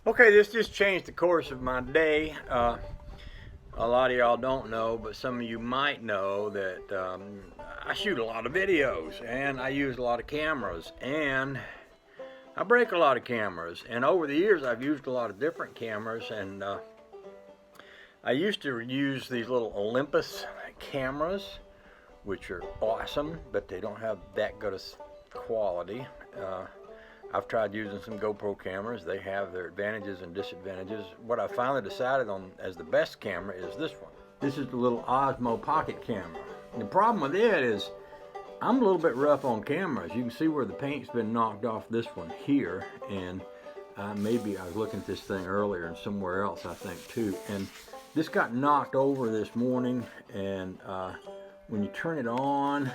Okay, this just changed the course of my day. A lot of y'all don't know, but some of you might know that I shoot a lot of videos and I use a lot of cameras and I break a lot of cameras. And over the years, I've used a lot of different cameras. And I used to use these little Olympus cameras, which are awesome, but they don't have that good of quality. I've tried using some GoPro cameras. They have their advantages and disadvantages. What I finally decided on as the best camera is this one. This is the little Osmo pocket camera. And the problem with it is I'm a little bit rough on cameras. You can see where the paint's been knocked off this one here, and maybe I was looking at this thing earlier and somewhere else I think too. And this got knocked over this morning, and when you turn it on,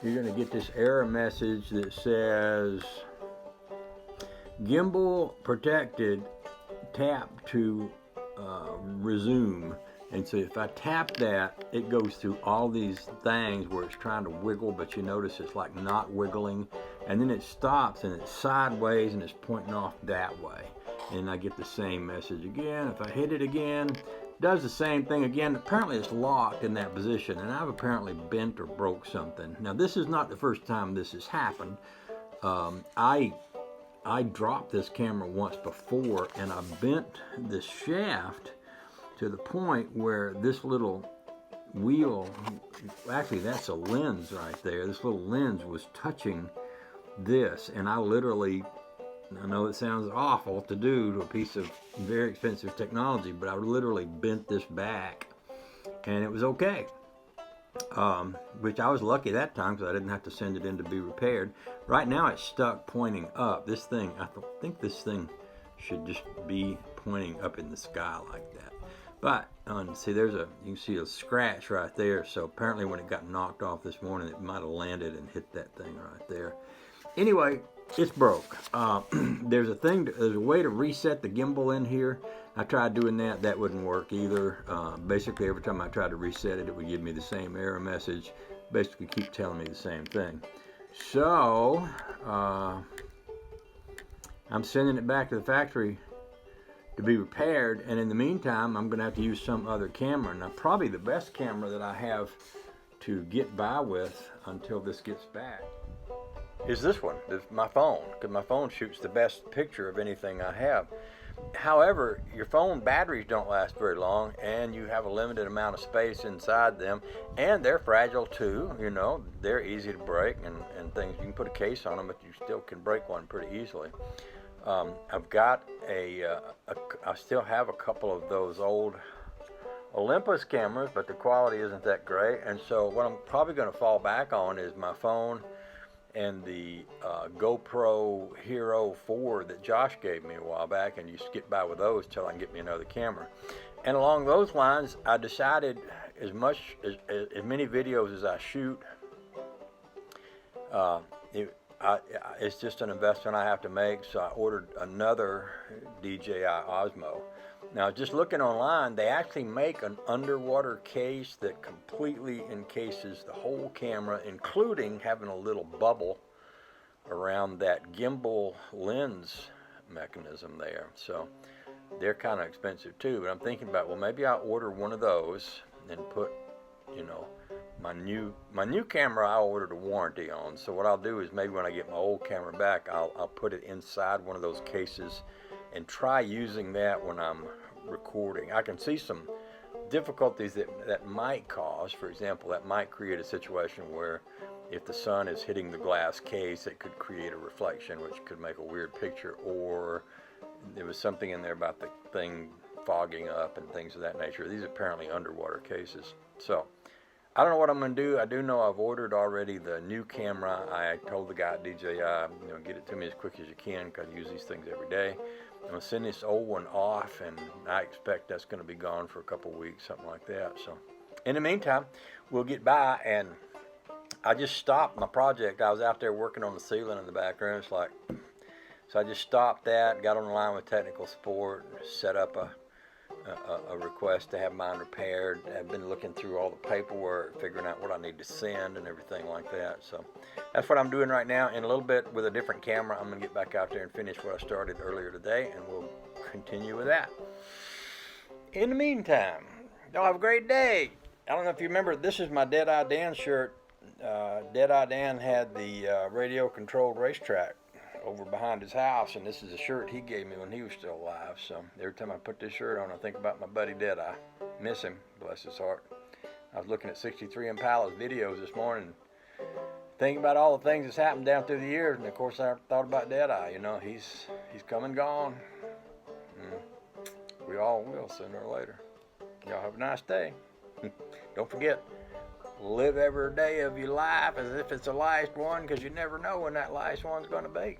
you're going to get this error message that says Gimbal protected, tap to resume. And so if I tap that, it goes through all these things where it's trying to wiggle, but you notice it's like not wiggling, and then it stops and it's sideways and it's pointing off that way, and I get the same message again. If I hit it again, it does the same thing again. Apparently it's locked in that position, and I've apparently bent or broke something. Now this is not the first time this has happened. I dropped this camera once before, and I bent the shaft to the point where this little wheel, actually that's a lens right there, this little lens was touching this, and I literally, I know it sounds awful to do to a piece of very expensive technology, but I literally bent this back, and it was okay. Which I was lucky that time because I didn't have to send it in to be repaired. Right now it's stuck pointing up. This thing, I think this thing should just be pointing up in the sky like that. But see, you can see a scratch right there. So apparently when it got knocked off this morning, it might have landed and hit that thing right there. Anyway, it's broke. There's a way to reset the gimbal in here. I tried doing that. That wouldn't work either. Basically, every time I tried to reset it, it would give me the same error message. Basically, keep telling me the same thing. So, I'm sending it back to the factory to be repaired. And in the meantime, I'm going to have to use some other camera. Now, probably the best camera that I have to get by with until this gets back is this one, my phone, because my phone shoots the best picture of anything I have. However, your phone batteries don't last very long, and you have a limited amount of space inside them, and they're fragile too. You know, they're easy to break and things. You can put a case on them, but you still can break one pretty easily. I've got I still have a couple of those old Olympus cameras, but the quality isn't that great, and so what I'm probably going to fall back on is my phone and the GoPro Hero 4 that Josh gave me a while back, and you skip by with those till I can get me another camera. And along those lines, I decided as many videos as I shoot, it's just an investment I have to make, so I ordered another DJI Osmo. Now, just looking online, they actually make an underwater case that completely encases the whole camera, including having a little bubble around that gimbal lens mechanism there. So they're kind of expensive too, but I'm thinking about, well, maybe I'll order one of those and put, you know, my new camera I ordered a warranty on. So what I'll do is maybe when I get my old camera back, I'll put it inside one of those cases and try using that when I'm recording. I can see some difficulties that might cause. For example, that might create a situation where if the sun is hitting the glass case, it could create a reflection, which could make a weird picture, or there was something in there about the thing fogging up and things of that nature. These are apparently underwater cases. So I don't know what I'm going to do. I do know I've ordered already the new camera. I told the guy at DJI, get it to me as quick as you can because I use these things every day. I'm going to send this old one off, and I expect that's going to be gone for a couple weeks, something like that. So in the meantime, we'll get by, and I just stopped my project. I was out there working on the ceiling in the back room. So I just stopped that, got on the line with technical support, set up a request to have mine repaired. I've been looking through all the paperwork, figuring out what I need to send and everything like that. So that's what I'm doing right now. In a little bit with a different camera, I'm going to get back out there and finish what I started earlier today, and we'll continue with that. In the meantime, y'all have a great day. I don't know if you remember, this is my Deadeye Dan shirt. Deadeye Dan had the radio-controlled racetrack over behind his house, and this is a shirt he gave me when he was still alive. So every time I put this shirt on, I think about my buddy Deadeye. Miss him, bless his heart. I was looking at 63 Impala's videos this morning, thinking about all the things that's happened down through the years, and of course I thought about Deadeye. You know, he's come and gone. We all will sooner or later. Y'all have a nice day. Don't forget, live every day of your life as if it's the last one, because you never know when that last one's going to be.